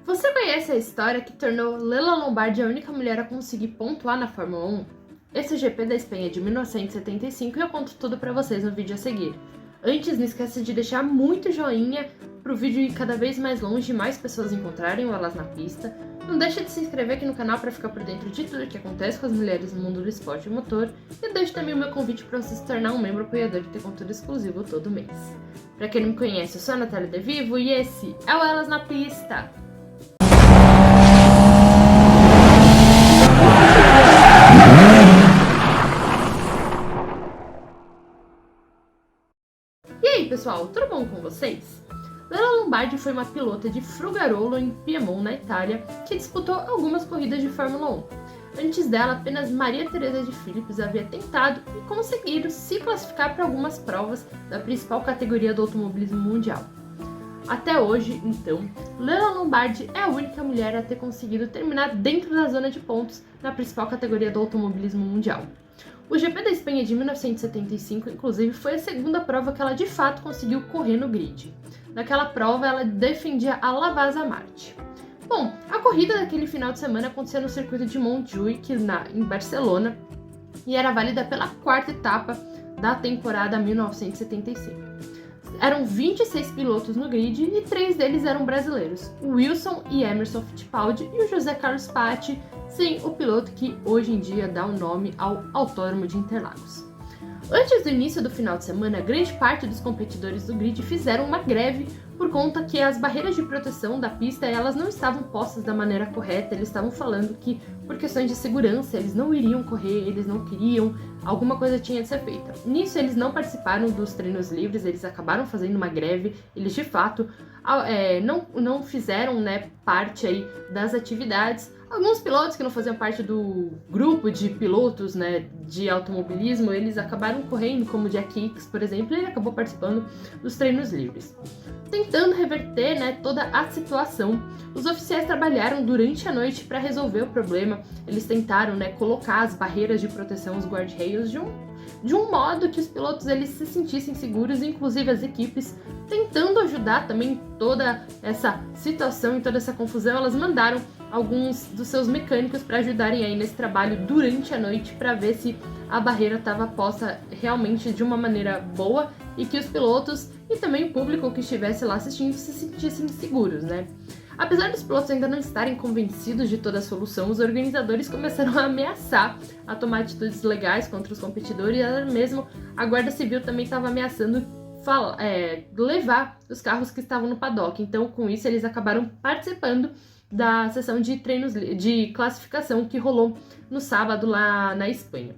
Você conhece a história que tornou Leila Lombardi a única mulher a conseguir pontuar na Fórmula 1? Esse é o GP da Espanha de 1975 e eu conto tudo pra vocês no vídeo a seguir. Antes, não esqueça de deixar muito joinha pro vídeo ir cada vez mais longe e mais pessoas encontrarem elas na pista. Não deixe de se inscrever aqui no canal para ficar por dentro de tudo o que acontece com as mulheres no mundo do esporte e motor. E deixe também o meu convite para você se tornar um membro apoiador e ter conteúdo exclusivo todo mês. Para quem não me conhece, eu sou a Natália De Vivo e esse é o Elas na Pista! E aí, pessoal, tudo bom com vocês? Leila Lombardi foi uma pilota de Frugarolo, em Piemont, na Itália, que disputou algumas corridas de Fórmula 1. Antes dela, apenas Maria Teresa de Philips havia tentado e conseguido se classificar para algumas provas da principal categoria do automobilismo mundial. Até hoje, então, Leila Lombardi é a única mulher a ter conseguido terminar dentro da zona de pontos na principal categoria do automobilismo mundial. O GP da Espanha de 1975, inclusive, foi a segunda prova que ela de fato conseguiu correr no grid. Naquela prova, ela defendia a Lavazza Marche. Bom, a corrida daquele final de semana aconteceu no circuito de Montjuïc, em Barcelona, e era válida pela quarta etapa da temporada 1975. Eram 26 pilotos no grid e 3 deles eram brasileiros, o Wilson e Emerson Fittipaldi e o José Carlos Patti, sim, o piloto que hoje em dia dá o nome ao Autódromo de Interlagos. Antes do início do final de semana, grande parte dos competidores do grid fizeram uma greve por conta que as barreiras de proteção da pista elas não estavam postas da maneira correta. Eles estavam falando que, por questões de segurança, eles não iriam correr, eles não queriam, alguma coisa tinha de ser feita. Nisso, eles não participaram dos treinos livres, eles acabaram fazendo uma greve, eles de fato não fizeram parte aí das atividades. Alguns pilotos que não faziam parte do grupo de pilotos de automobilismo, eles acabaram correndo, como o Jack Hicks, por exemplo, e ele acabou participando dos treinos livres. Tentando reverter toda a situação, os oficiais trabalharam durante a noite para resolver o problema. Eles tentaram colocar as barreiras de proteção, os guardrails, de um modo que os pilotos eles se sentissem seguros, inclusive as equipes, tentando ajudar também toda essa situação e toda essa confusão, elas mandaram alguns dos seus mecânicos para ajudarem aí nesse trabalho durante a noite para ver se a barreira estava posta realmente de uma maneira boa e que os pilotos e também o público que estivesse lá assistindo se sentissem seguros, Apesar dos pilotos ainda não estarem convencidos de toda a solução, os organizadores começaram a ameaçar a tomar atitudes legais contra os competidores e mesmo a Guarda Civil também estava ameaçando levar os carros que estavam no paddock. Então, com isso, eles acabaram participando da sessão de treinos de classificação que rolou no sábado lá na Espanha.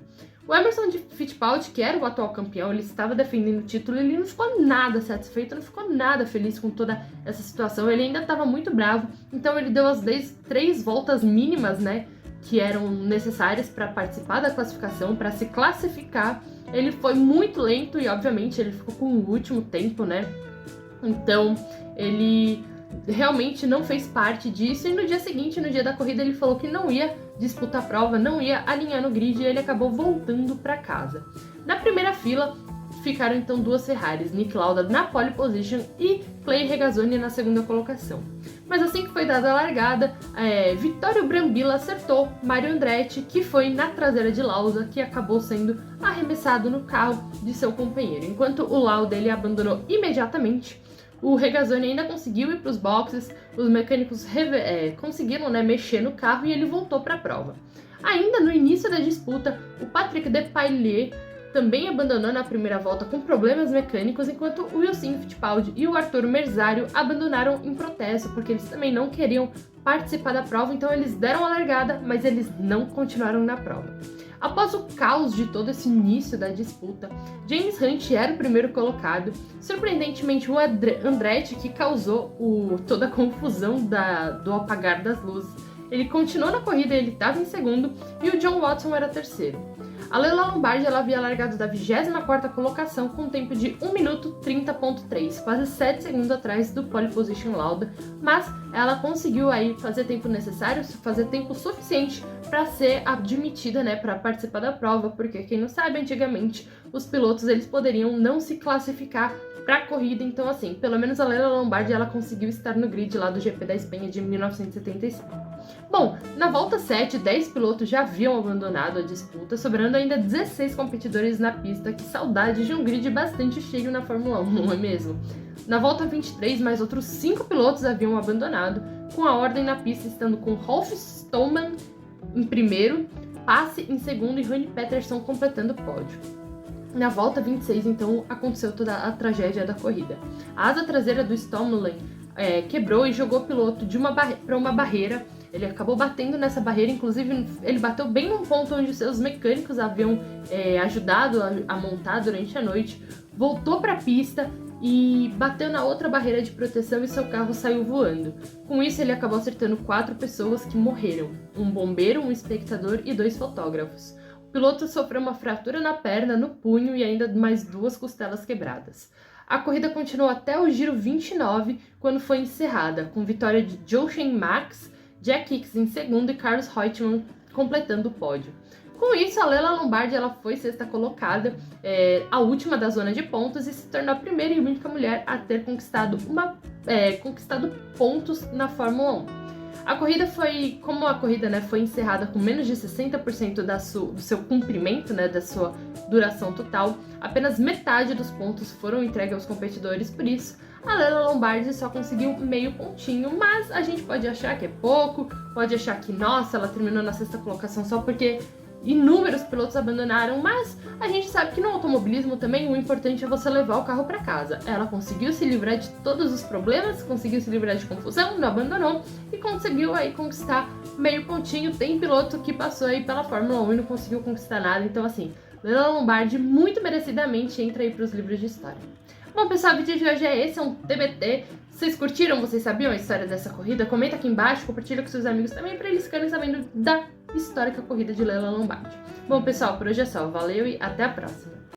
O Emerson Fittipaldi, que era o atual campeão, ele estava defendendo o título e ele não ficou nada satisfeito, não ficou nada feliz com toda essa situação, ele ainda estava muito bravo, então ele deu as 3 voltas mínimas, que eram necessárias para participar da classificação, para se classificar. Ele foi muito lento e, obviamente, ele ficou com o último tempo, Então, ele realmente não fez parte disso e no dia seguinte, no dia da corrida, ele falou que não ia disputar a prova, não ia alinhar no grid e ele acabou voltando para casa. Na primeira fila ficaram então 2 Ferraris, Nick Lauda na pole position e Clay Regazzoni na segunda colocação. Mas assim que foi dada a largada, Vittorio Brambilla acertou Mario Andretti, que foi na traseira de Lauda, que acabou sendo arremessado no carro de seu companheiro. Enquanto o Lauda ele abandonou imediatamente, o Regazzoni ainda conseguiu ir para os boxes, os mecânicos conseguiram mexer no carro e ele voltou para a prova. Ainda no início da disputa, o Patrick Depailler também abandonou na primeira volta com problemas mecânicos, enquanto o Wilson Fittipaldi e o Arthur Merzario abandonaram em protesto, porque eles também não queriam participar da prova, então eles deram a largada, mas eles não continuaram na prova. Após o caos de todo esse início da disputa, James Hunt era o primeiro colocado. Surpreendentemente, o Andretti, que causou toda a confusão do apagar das luzes, ele continuou na corrida, ele estava em segundo, e o John Watson era terceiro. A Leila Lombardi ela havia largado da 24ª colocação com um tempo de 1 minuto 30.3, quase 7 segundos atrás do pole position Lauda, mas ela conseguiu aí fazer tempo necessário, fazer tempo suficiente para ser admitida, para participar da prova, porque quem não sabe, antigamente os pilotos eles poderiam não se classificar pra corrida, então assim, pelo menos a Leila Lombardi ela conseguiu estar no grid lá do GP da Espanha de 1975. Bom, na volta 7, 10 pilotos já haviam abandonado a disputa, sobrando ainda 16 competidores na pista. Que saudade de um grid bastante cheio na Fórmula 1, não é mesmo? Na volta 23, mais outros 5 pilotos haviam abandonado, com a ordem na pista estando com Rolf Stollmann em primeiro, Passe em segundo e Rune Peterson completando o pódio. Na volta 26, então, aconteceu toda a tragédia da corrida. A asa traseira do Stommelen quebrou e jogou o piloto para uma barreira. Ele acabou batendo nessa barreira, inclusive ele bateu bem num ponto onde seus mecânicos haviam ajudado a montar durante a noite. Voltou para a pista e bateu na outra barreira de proteção e seu carro saiu voando. Com isso, ele acabou acertando 4 pessoas que morreram: um bombeiro, um espectador e 2 fotógrafos. O piloto sofreu uma fratura na perna, no punho e ainda mais 2 costelas quebradas. A corrida continuou até o giro 29, quando foi encerrada, com vitória de Jochen Max, Jack Hicks em segundo e Carlos Reutemann completando o pódio. Com isso, a Leila Lombardi ela foi sexta colocada, a última da zona de pontos, e se tornou a primeira e única mulher a ter conquistado pontos na Fórmula 1. A corrida foi, como a corrida foi encerrada com menos de 60% do seu cumprimento, da sua duração total, apenas metade dos pontos foram entregues aos competidores, por isso a Leila Lombardi só conseguiu meio pontinho, mas a gente pode achar que é pouco, pode achar que, nossa, ela terminou na sexta colocação só porque inúmeros pilotos abandonaram, mas a gente sabe que no automobilismo também o importante é você levar o carro para casa. Ela conseguiu se livrar de todos os problemas, conseguiu se livrar de confusão, não abandonou e conseguiu aí conquistar meio pontinho. Tem piloto que passou aí pela Fórmula 1 e não conseguiu conquistar nada, então assim, Leila Lombardi muito merecidamente entra aí para os livros de história. Bom, pessoal, o vídeo de hoje é esse, é um TBT. Vocês curtiram? Vocês sabiam a história dessa corrida? Comenta aqui embaixo, compartilha com seus amigos também para eles ficarem sabendo da histórica corrida de Leila Lombardi. Bom, pessoal, por hoje é só. Valeu e até a próxima!